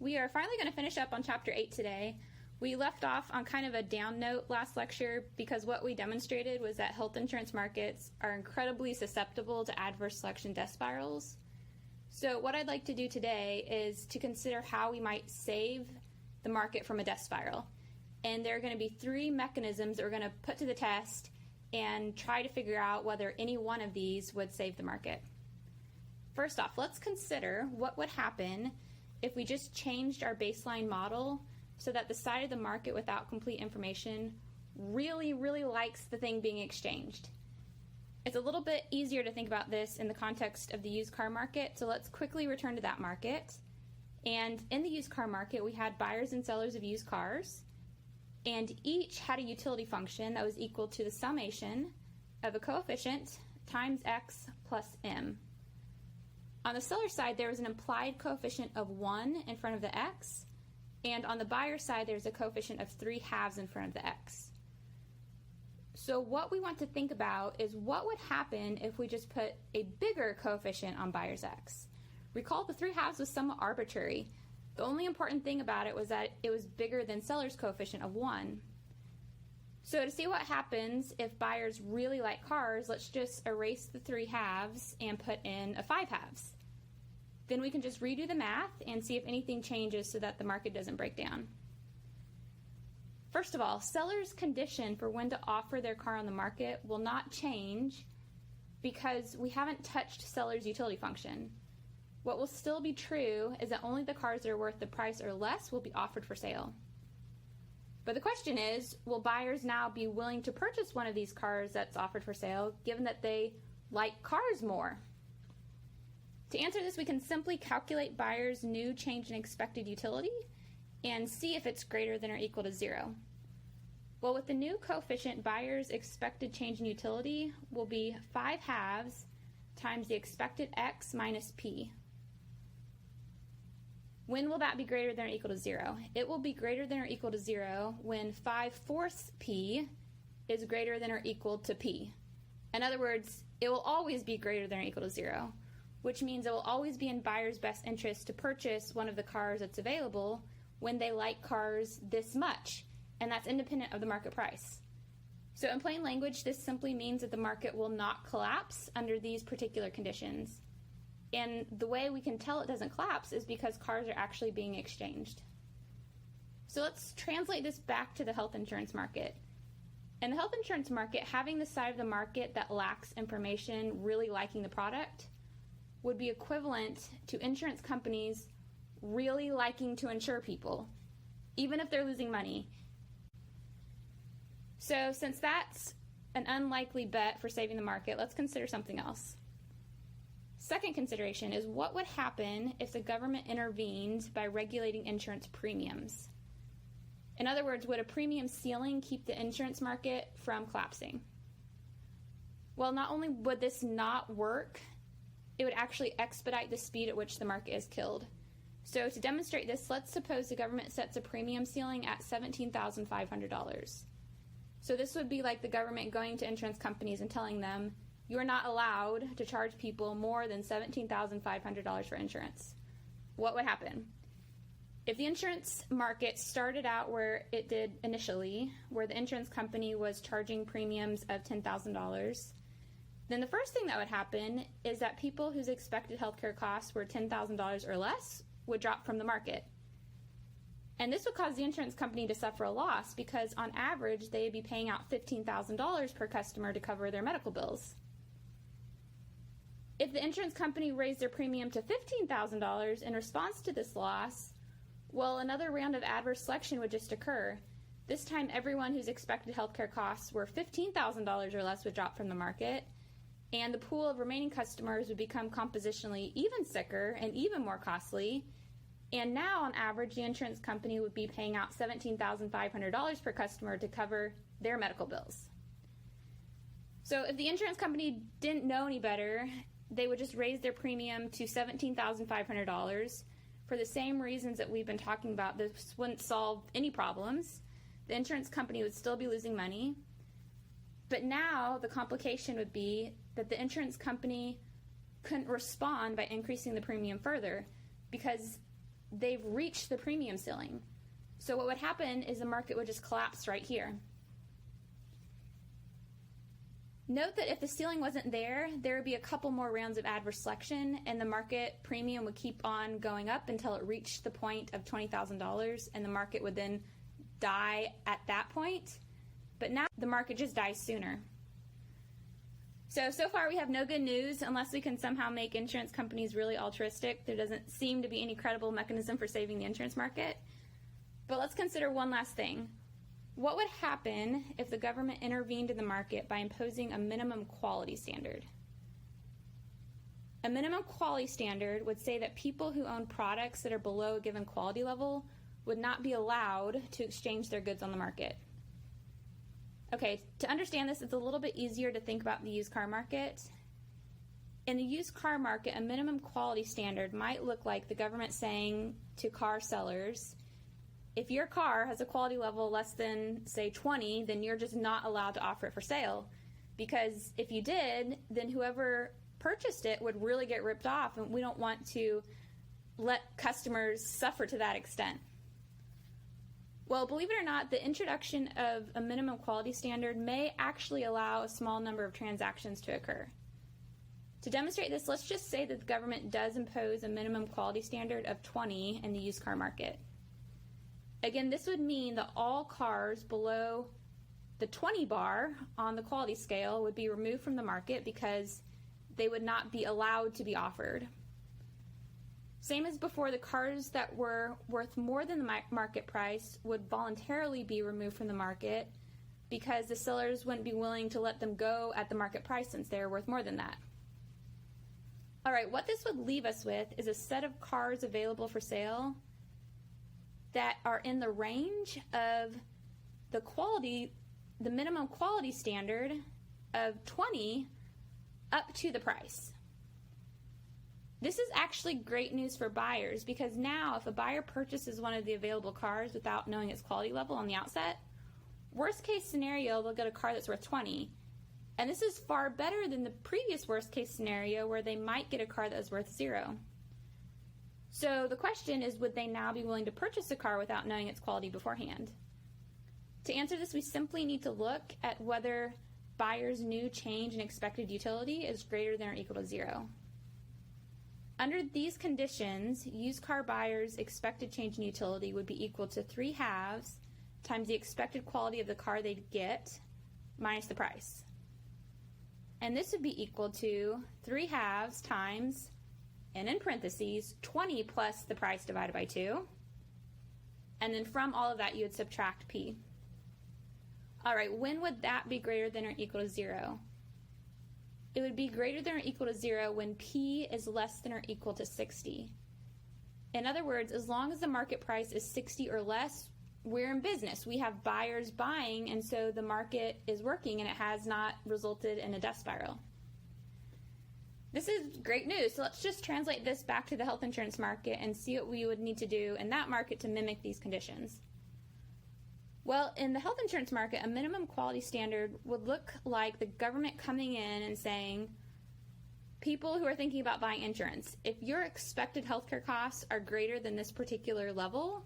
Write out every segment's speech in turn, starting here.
We are finally going to finish up on Chapter 8 today. We left off on kind of a down note last lecture because what we demonstrated was that health insurance markets are incredibly susceptible to adverse selection death spirals. So what I'd like to do today is to consider how we might save the market from a death spiral. And there are going to be three mechanisms that we're going to put to the test and try to figure out whether any one of these would save the market. First off, let's consider what would happen if we just changed our baseline model so that the side of the market without complete information really likes the thing being exchanged. It's a little bit easier to think about this in the context of the used car market, so let's quickly return to that market. And in the used car market, we had buyers and sellers of used cars, and each had a utility function that was equal to the summation of a coefficient times x plus m. On the seller side, there was an implied coefficient of 1 in front of the x, and on the buyer side, there's a coefficient of 3/2 in front of the x. So what we want to think about is what would happen if we just put a bigger coefficient on buyer's x. Recall the 3/2 was somewhat arbitrary. The only important thing about it was that it was bigger than seller's coefficient of 1. So to see what happens if buyers really like cars, let's just erase the 3/2 and put in a 5/2. Then we can just redo the math and see if anything changes so that the market doesn't break down. First of all, sellers' condition for when to offer their car on the market will not change because we haven't touched seller's utility function. What will still be true is that only the cars that are worth the price or less will be offered for sale. But the question is, will buyers now be willing to purchase one of these cars that's offered for sale, given that they like cars more? To answer this, we can simply calculate buyers' new change in expected utility and see if it's greater than or equal to 0. Well, with the new coefficient, buyers' expected change in utility will be 5/2 times the expected x minus p. When will that be greater than or equal to 0? It will be greater than or equal to 0 when 5/4 p is greater than or equal to p. In other words, it will always be greater than or equal to 0, which means it will always be in buyers' best interest to purchase one of the cars that's available when they like cars this much, and that's independent of the market price. So in plain language, this simply means that the market will not collapse under these particular conditions. And the way we can tell it doesn't collapse is because cars are actually being exchanged. So let's translate this back to the health insurance market. In the health insurance market, having the side of the market that lacks information really liking the product would be equivalent to insurance companies really liking to insure people, even if they're losing money. So since that's an unlikely bet for saving the market, let's consider something else. Second consideration is what would happen if the government intervened by regulating insurance premiums? In other words, would a premium ceiling keep the insurance market from collapsing? Well, not only would this not work, it would actually expedite the speed at which the market is killed. So to demonstrate this, let's suppose the government sets a premium ceiling at $17,500. So this would be like the government going to insurance companies and telling them, you are not allowed to charge people more than $17,500 for insurance. What would happen? If the insurance market started out where it did initially, where the insurance company was charging premiums of $10,000, then the first thing that would happen is that people whose expected healthcare costs were $10,000 or less would drop from the market. And this would cause the insurance company to suffer a loss because on average they would be paying out $15,000 per customer to cover their medical bills. If the insurance company raised their premium to $15,000 in response to this loss, well, another round of adverse selection would just occur. This time everyone whose expected healthcare costs were $15,000 or less would drop from the market, and the pool of remaining customers would become compositionally even sicker and even more costly. And now, on average, the insurance company would be paying out $17,500 per customer to cover their medical bills. So if the insurance company didn't know any better, they would just raise their premium to $17,500. For the same reasons that we've been talking about, this wouldn't solve any problems. The insurance company would still be losing money. But now the complication would be that the insurance company couldn't respond by increasing the premium further because they've reached the premium ceiling. So what would happen is the market would just collapse right here. Note that if the ceiling wasn't there, there would be a couple more rounds of adverse selection, and the market premium would keep on going up until it reached the point of $20,000, and the market would then die at that point. But now the market just dies sooner. So far we have no good news unless we can somehow make insurance companies really altruistic. There doesn't seem to be any credible mechanism for saving the insurance market. But let's consider one last thing. What would happen if the government intervened in the market by imposing a minimum quality standard? A minimum quality standard would say that people who own products that are below a given quality level would not be allowed to exchange their goods on the market. Okay, to understand this, it's a little bit easier to think about the used car market. In the used car market, a minimum quality standard might look like the government saying to car sellers, if your car has a quality level less than, say, 20, then you're just not allowed to offer it for sale. Because if you did, then whoever purchased it would really get ripped off, and we don't want to let customers suffer to that extent. Well, believe it or not, the introduction of a minimum quality standard may actually allow a small number of transactions to occur. To demonstrate this, let's just say that the government does impose a minimum quality standard of 20 in the used car market. Again, this would mean that all cars below the 20 bar on the quality scale would be removed from the market because they would not be allowed to be offered. Same as before, the cars that were worth more than the market price would voluntarily be removed from the market because the sellers wouldn't be willing to let them go at the market price since they're worth more than that. All right, what this would leave us with is a set of cars available for sale that are in the range of the minimum quality standard of 20 up to the price. This is actually great news for buyers because now if a buyer purchases one of the available cars without knowing its quality level on the outset, worst case scenario, they'll get a car that's worth 20. And this is far better than the previous worst case scenario where they might get a car that was worth 0. So the question is, would they now be willing to purchase a car without knowing its quality beforehand? To answer this, we simply need to look at whether buyers' new change in expected utility is greater than or equal to 0. Under these conditions, used car buyers' expected change in utility would be equal to 3/2 times the expected quality of the car they'd get minus the price. And this would be equal to 3/2 times, and in parentheses, 20 plus the price divided by 2. And then from all of that, you would subtract P. All right, when would that be greater than or equal to 0? It would be greater than or equal to 0 when P is less than or equal to 60. In other words, as long as the market price is 60 or less, we're in business. We have buyers buying, and so the market is working, and it has not resulted in a death spiral. This is great news. So let's just translate this back to the health insurance market and see what we would need to do in that market to mimic these conditions. Well, in the health insurance market, a minimum quality standard would look like the government coming in and saying, people who are thinking about buying insurance, if your expected healthcare costs are greater than this particular level,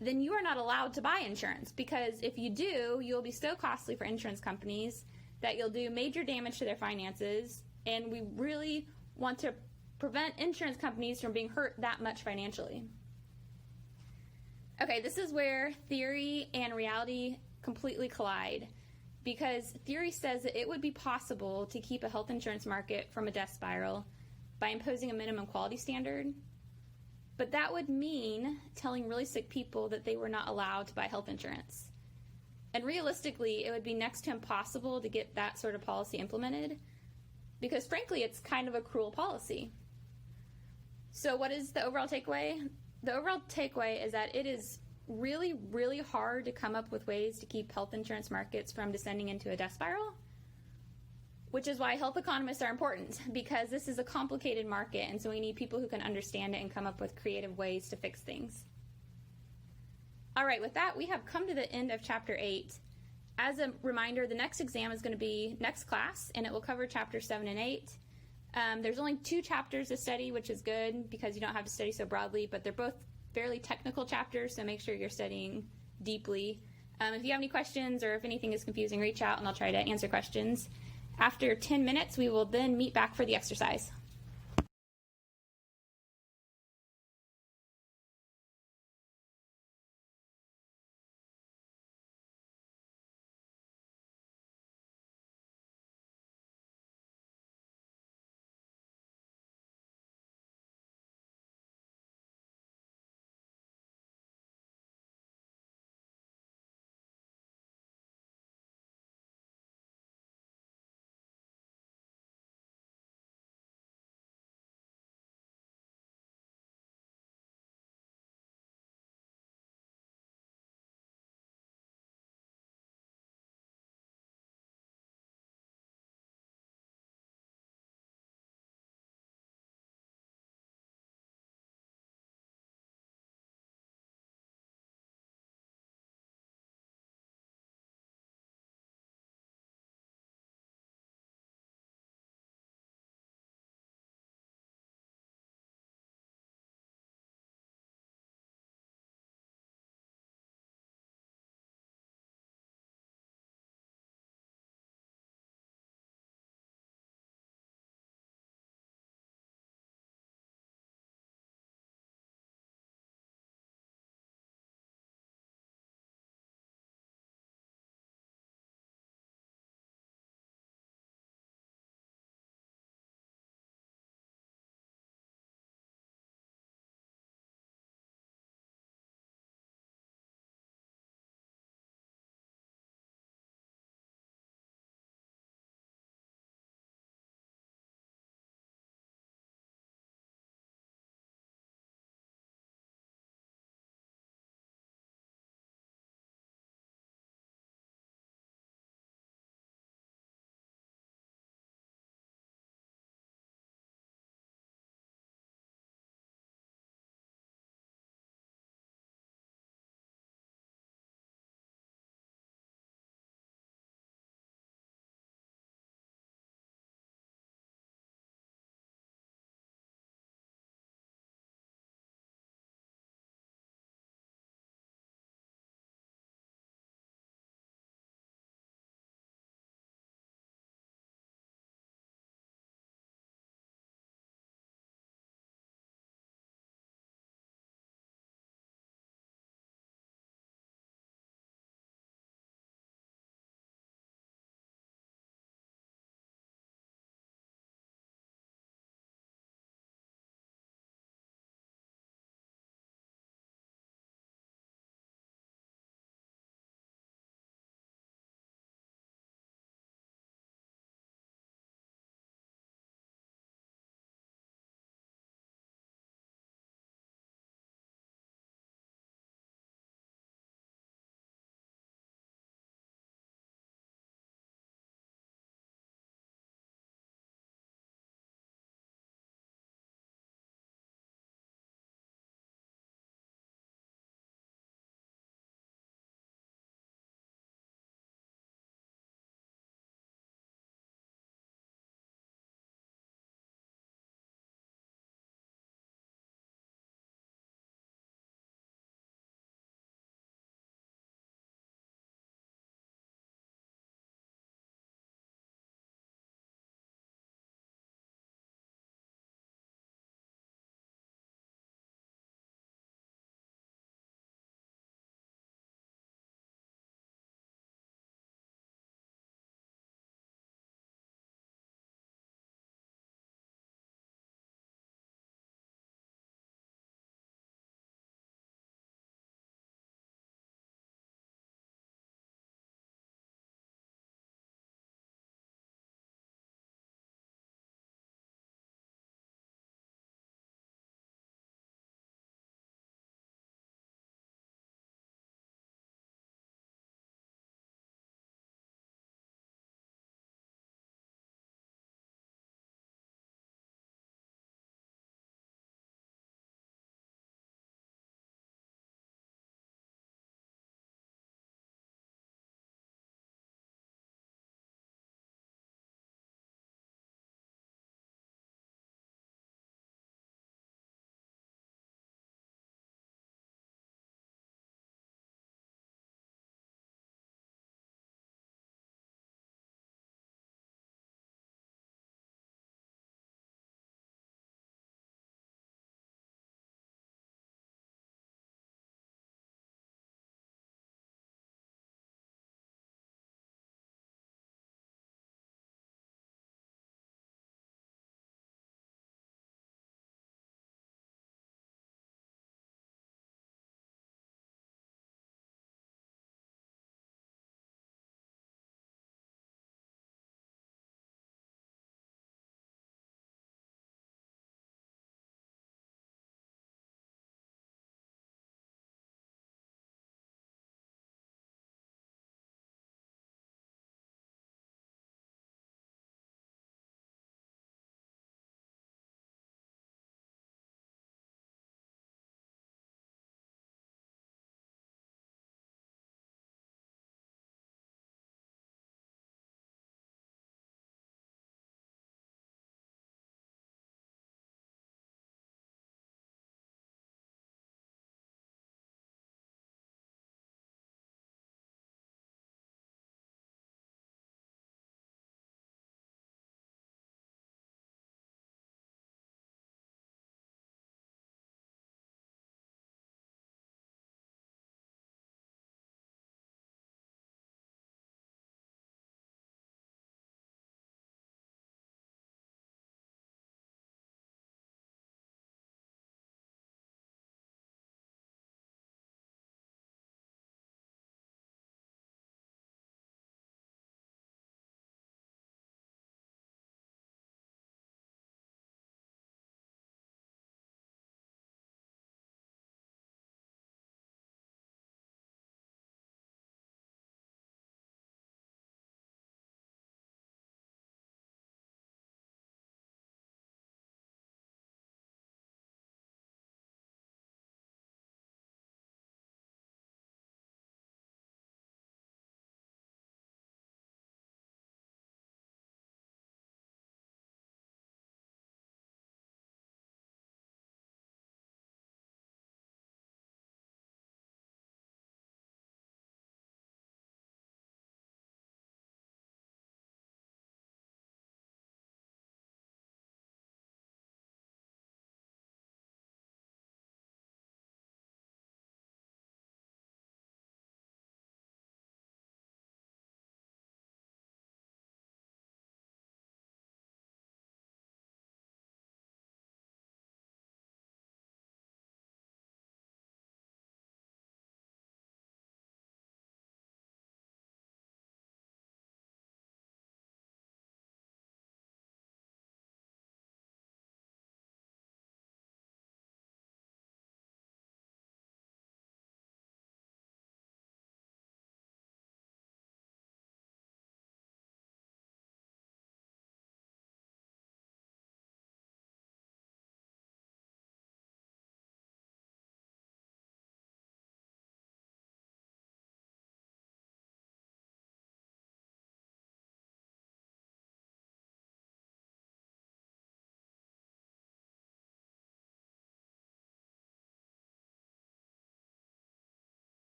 then you are not allowed to buy insurance, because if you do, you'll be so costly for insurance companies that you'll do major damage to their finances, and we really want to prevent insurance companies from being hurt that much financially. Okay, this is where theory and reality completely collide, because theory says that it would be possible to keep a health insurance market from a death spiral by imposing a minimum quality standard, but that would mean telling really sick people that they were not allowed to buy health insurance. And realistically, it would be next to impossible to get that sort of policy implemented, because frankly, it's kind of a cruel policy. So what is the overall takeaway? The overall takeaway is that it is really, really hard to come up with ways to keep health insurance markets from descending into a death spiral, which is why health economists are important, because this is a complicated market, and so we need people who can understand it and come up with creative ways to fix things. All right, with that, we have come to the end of Chapter 8. As a reminder, the next exam is going to be next class, and it will cover Chapters 7 and 8. There's only 2 chapters to study, which is good because you don't have to study so broadly, but they're both fairly technical chapters, so make sure you're studying deeply. If you have any questions or if anything is confusing, reach out and I'll try to answer questions. After 10 minutes, we will then meet back for the exercise.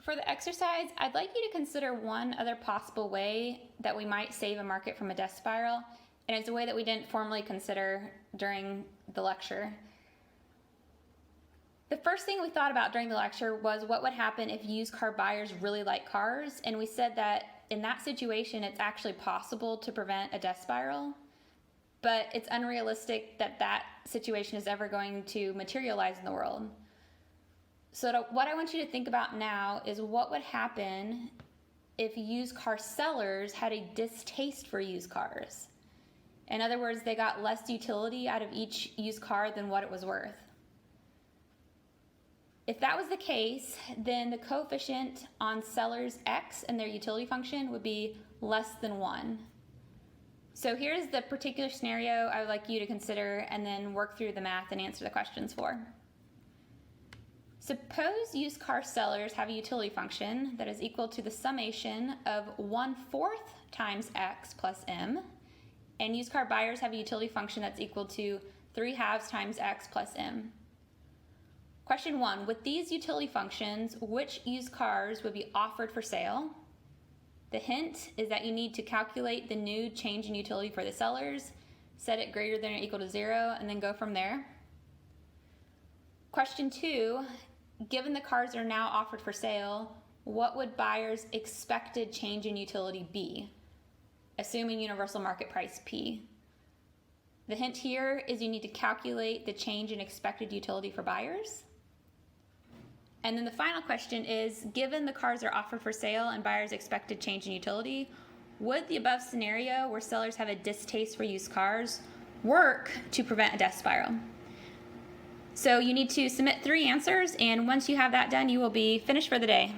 For the exercise, I'd like you to consider one other possible way that we might save a market from a death spiral, and it's a way that we didn't formally consider during the lecture. The first thing we thought about during the lecture was what would happen if used car buyers really like cars, and we said that in that situation it's actually possible to prevent a death spiral, but it's unrealistic that that situation is ever going to materialize in the world. So what I want you to think about now is what would happen if used car sellers had a distaste for used cars. In other words, they got less utility out of each used car than what it was worth. If that was the case, then the coefficient on sellers X and their utility function would be less than 1. So here's the particular scenario I would like you to consider and then work through the math and answer the questions for. Suppose used car sellers have a utility function that is equal to the summation of 1/4 times X plus M, and used car buyers have a utility function that's equal to 3/2 times X plus M. Question 1, with these utility functions, which used cars would be offered for sale? The hint is that you need to calculate the new change in utility for the sellers, set it greater than or equal to 0, and then go from there. Question 2, given the cars are now offered for sale, what would buyers' expected change in utility be, assuming universal market price P? The hint here is you need to calculate the change in expected utility for buyers. And then the final question is, given the cars are offered for sale and buyers' expected change in utility, would the above scenario where sellers have a distaste for used cars work to prevent a death spiral? So you need to submit 3 answers, and once you have that done, you will be finished for the day.